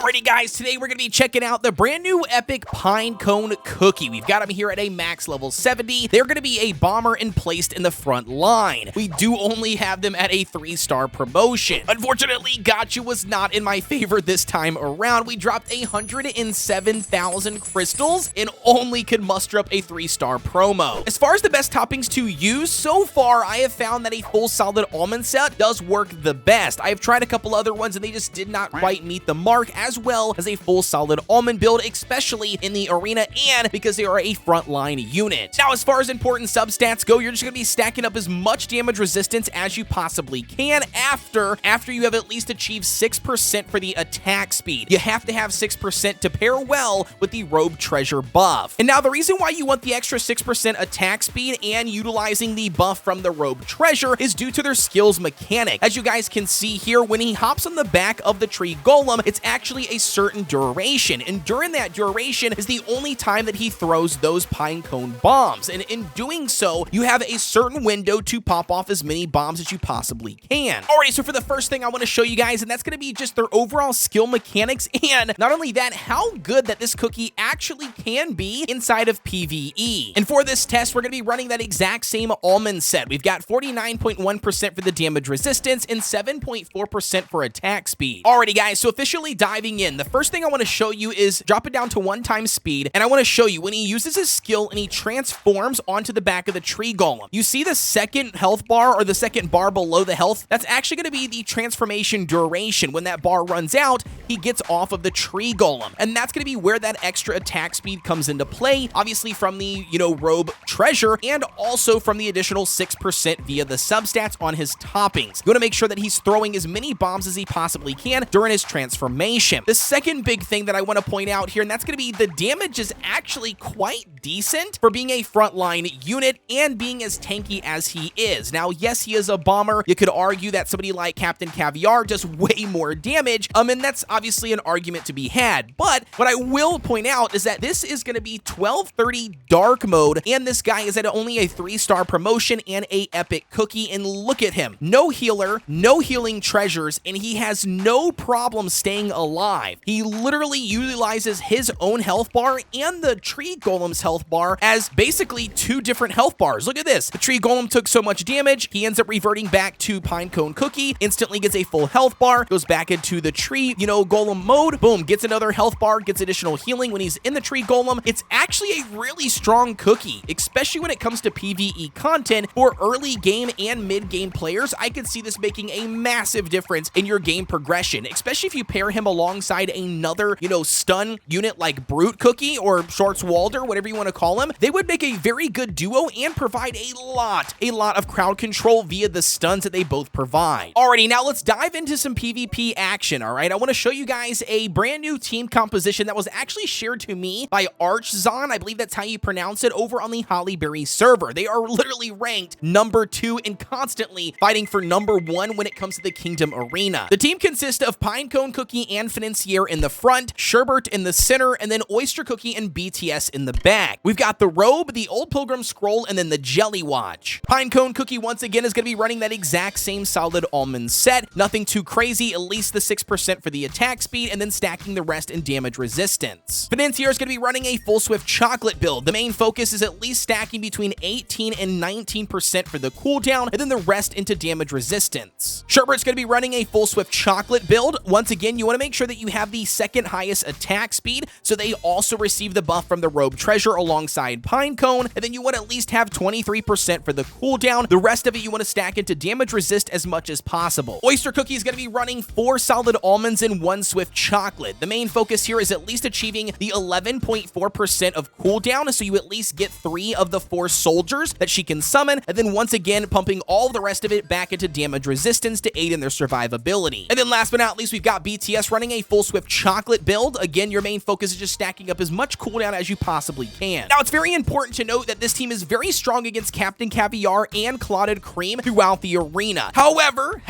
Alrighty guys, today we're going to be checking out the brand new epic Pinecone cookie. We've got them here at a max level 70. They're going to be a bomber and placed in the front line. We do only have them at a 3-star promotion. Unfortunately, Gotcha was not in my favor this time around. We dropped 107,000 crystals and only could muster up a 3-star promo. As far as the best toppings to use, so far I have found that a full solid almond set does work the best. I have tried a couple other ones and they just did not quite meet the mark, as well as a full solid almond build, especially in the arena and because they are a frontline unit. Now, as far as important substats go, you're just going to be stacking up as much damage resistance as you possibly can after you have at least achieved 6% for the attack speed. You have to have 6% to pair well with the robe treasure buff. And now the reason why you want the extra 6% attack speed and utilizing the buff from the robe treasure is due to their skills mechanic. As you guys can see here, when he hops on the back of the tree golem, it's actually a certain duration, and during that duration is the only time that he throws those pinecone bombs, and in doing so, you have a certain window to pop off as many bombs as you possibly can. Alright, so for the first thing I want to show you guys, and that's going to be just their overall skill mechanics, and not only that, how good that this cookie actually can be inside of PvE. And for this test, we're going to be running that exact same almond set. We've got 49.1% for the damage resistance and 7.4% for attack speed. Alrighty guys, so officially diving in, the first thing I want to show you is drop it down to 1 speed, and I want to show you when he uses his skill and he transforms onto the back of the tree golem. You see the second health bar, or the second bar below the health? That's actually going to be the transformation duration. When that bar runs out, he gets off of the tree golem, and that's going to be where that extra attack speed comes into play, obviously from the, robe treasure, and also from the additional 6% via the substats on his toppings. You want to make sure that he's throwing as many bombs as he possibly can during his transformation. The second big thing that I want to point out here, and that's going to be the damage is actually quite decent for being a frontline unit and being as tanky as he is. Now, yes, he is a bomber. You could argue that somebody like Captain Caviar does way more damage, and that's obviously an argument to be had. But what I will point out is that this is going to be 1230 dark mode, and this guy is at only a 3-star promotion and a epic cookie, and look at him. No healer, no healing treasures, and he has no problem staying alive. He literally utilizes his own health bar and the tree golem's health bar as basically 2 different health bars. Look at this. The tree golem took so much damage, he ends up reverting back to Pinecone cookie, instantly gets a full health bar, goes back into the tree, golem mode, boom, gets another health bar, gets additional healing when he's in the tree golem. It's actually a really strong cookie, especially when it comes to PvE content for early game and mid game players. I could see this making a massive difference in your game progression, especially if you pair him alongside another, stun unit like Brute Cookie or Schwarzwalder, whatever you want to call him. They would make a very good duo and provide a lot of crowd control via the stuns that they both provide. Alrighty, now let's dive into some PvP action, alright? I want to show you guys a brand new team composition that was actually shared to me by Archzon, I believe that's how you pronounce it, over on the Hollyberry server. They are literally ranked number 2 and constantly fighting for number 1 when it comes to the Kingdom Arena. The team consists of Pinecone Cookie and Financier in the front, Sherbert in the center, and then Oyster Cookie and BTS in the back. We've got the Robe, the Old Pilgrim Scroll, and then the Jelly Watch. Pinecone Cookie once again is going to be running that exact same solid almond set. Nothing too crazy, at least the 6% for the attack speed, and then stacking the rest in damage resistance. Financier is going to be running a full Swift Chocolate build. The main focus is at least stacking between 18 and 19% for the cooldown, and then the rest into damage resistance. Sherbert's going to be running a full Swift Chocolate build. Once again, you want to make sure that you have the second highest attack speed, so they also receive the buff from the Robe Treasure alongside Pinecone, and then you want to at least have 23% for the cooldown. The rest of it you want to stack into damage resist as much as possible. Oyster Cookie is going to be running 4 solid almonds and 1 Swift Chocolate. The main focus here is at least achieving the 11.4% of cooldown, so you at least get 3 of the 4 soldiers that she can summon, and then once again pumping all the rest of it back into damage resistance to aid in their survivability. And then last but not least, we've got BTS running a full Swift Chocolate build. Again, your main focus is just stacking up as much cooldown as you possibly can. Now, it's very important to note that this team is very strong against Captain Caviar and Clotted Cream throughout the arena. However,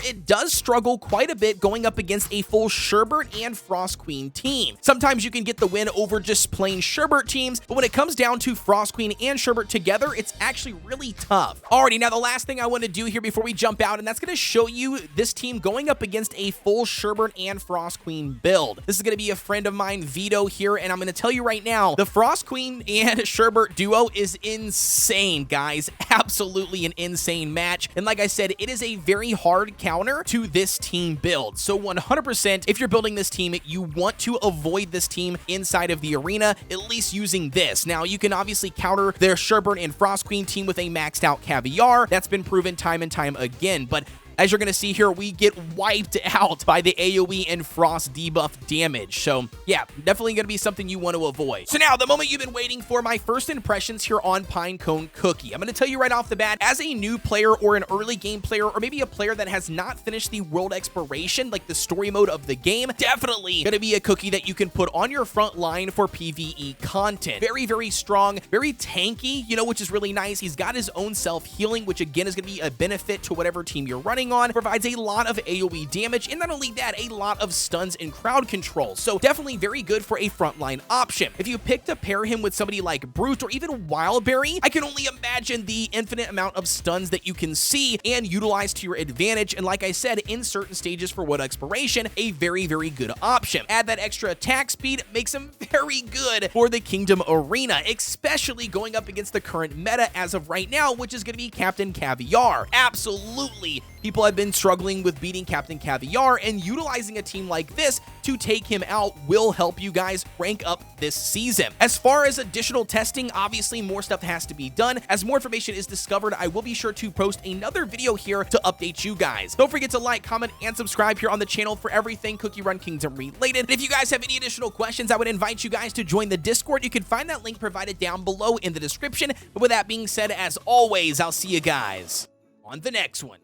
it does struggle quite a bit going up against a full Sherbert and Frost Queen team. Sometimes you can get the win over just plain Sherbert teams, but when it comes down to Frost Queen and Sherbert together, it's actually really tough. Alrighty, now the last thing I want to do here before we jump out, and that's going to show you this team going up against a full Sherbert and Frost Queen Queen build. This is going to be a friend of mine, Vito, here, and I'm going to tell you right now, the Frost Queen and Sherbert duo is insane, guys. Absolutely an insane match. And like I said, it is a very hard counter to this team build. So 100%, if you're building this team, you want to avoid this team inside of the arena, at least using this. Now, you can obviously counter their Sherbert and Frost Queen team with a maxed out Caviar. That's been proven time and time again, but as you're going to see here, we get wiped out by the AoE and Frost debuff damage. So yeah, definitely going to be something you want to avoid. So now, the moment you've been waiting for, my first impressions here on Pinecone Cookie. I'm going to tell you right off the bat, as a new player or an early game player, or maybe a player that has not finished the world exploration, like the story mode of the game, definitely going to be a cookie that you can put on your front line for PvE content. Very, very strong, very tanky, you know, which is really nice. He's got his own self-healing, which again is going to be a benefit to whatever team you're running on, provides a lot of AoE damage, and not only that, a lot of stuns and crowd control. So definitely very good for a frontline option. If you pick to pair him with somebody like Brute or even Wildberry, I can only imagine the infinite amount of stuns that you can see and utilize to your advantage. And like I said, in certain stages for world exploration, a very, very good option. Add that extra attack speed, makes him very good for the Kingdom Arena, especially going up against the current meta as of right now, which is going to be Captain Caviar. Absolutely. People have been struggling with beating Captain Caviar, and utilizing a team like this to take him out will help you guys rank up this season. As far as additional testing, obviously more stuff has to be done. As more information is discovered, I will be sure to post another video here to update you guys. Don't forget to like, comment, and subscribe here on the channel for everything Cookie Run Kingdom related. And if you guys have any additional questions, I would invite you guys to join the Discord. You can find that link provided down below in the description. But with that being said, as always, I'll see you guys on the next one.